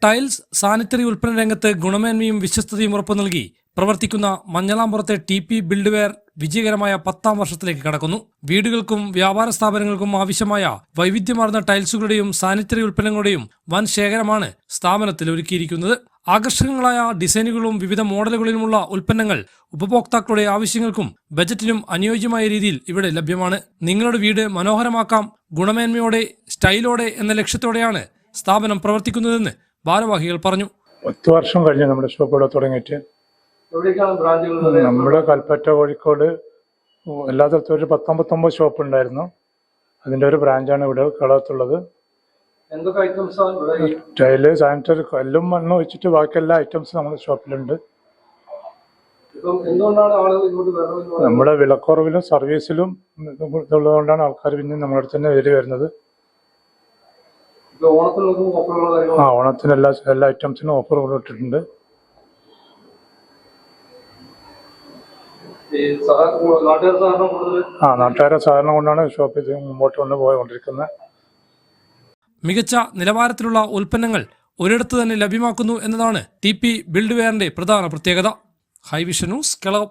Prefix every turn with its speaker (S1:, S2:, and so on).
S1: Tiles sanitary ഉൽപ്പന്ന രംഗത്ത് ഗുണമേന്മയും വിശ്വസ്തതയും ഉറപ്പു നൽകി പ്രവർത്തിക്കുന്ന മഞ്ഞളാമ്പുറത്തെ TP ബിൽഡ്വെയർ വിജയകരമായ 10ാം വർഷത്തിലേക്ക് കടക്കുന്നു. വീടുകൾക്കും വ്യാപാര സ്ഥാപനങ്ങൾക്കും ആവശ്യമായ വൈവിധ്യമാർന്ന ടൈൽസുകളുടെയും സാനിറ്ററി ഉൽപ്പന്നങ്ങളുടെയും വൻ ശേഖരമാണ് സ്ഥാപനത്തിൽ ഒരുക്കിയിരിക്കുന്നത്. ആകർഷകങ്ങളായ ഡിസൈനുകളും വിവിധ മോഡലുകളിലുമുള്ള ഉൽപ്പന്നങ്ങൾ ഉപഭോക്താക്കളുടെ ആവശ്യങ്ങൾക്കും ബജറ്റിനും അനുയോജ്യമായ രീതിയിൽ ഇവിടെ ലഭ്യമാണ്. നിങ്ങളുടെ വീട് മനോഹരമാക്കാം ഗുണമേന്മയോടെ, സ്റ്റൈലോടെ എന്ന ലക്ഷ്യത്തോടെയാണ് സ്ഥാപനം പ്രവർത്തിക്കുന്നതെന്ന് ഭാരവാഹികൾ പറഞ്ഞു.
S2: 10 വർഷം കഴിഞ്ഞു നമ്മുടെ ഷോപ്പ് ഇവിടെ തുടങ്ങിയിട്ട്. നമ്മുടെ കൽപ്പറ്റ, കോഴിക്കോട് എല്ലാ സ്ഥലത്തും ഒരു 19 ഷോപ്പ് ഉണ്ടായിരുന്നു. അതിൻ്റെ ഒരു ബ്രാഞ്ചാണ് ഇവിടെ കളത്തുള്ളത്. ടൈല്, സാനിറ്ററി എല്ലാം മണ്ണ് വെച്ചിട്ട് ബാക്കി എല്ലാ ഐറ്റംസും നമ്മുടെ ഷോപ്പിലുണ്ട്. നമ്മുടെ വിലക്കുറവിലും സർവീസിലും ഇതുള്ളതുകൊണ്ടാണ് ആൾക്കാർ പിന്നെ നമ്മുടെ അടുത്ത് തന്നെ വരുന്നത്. ഓണത്തിന് എല്ലാ ഐറ്റംസിനും ഓഫർ ഇട്ടിട്ടുണ്ട്. നാട്ടുകാരുടെ സഹകരണം കൊണ്ടാണ് ഷോപ്പ് മുമ്പോട്ട് കൊണ്ടുപോയിക്കൊണ്ടിരിക്കുന്നത്.
S1: മികച്ച നിലവാരത്തിലുള്ള ഉൽപ്പന്നങ്ങൾ ഒരിടത്ത് തന്നെ ലഭ്യമാക്കുന്നു എന്നതാണ് TP ബിൽഡ്വെയറിന്റെ പ്രധാന പ്രത്യേകത. ഹൈവിഷൻ ന്യൂസ്, കേരളം.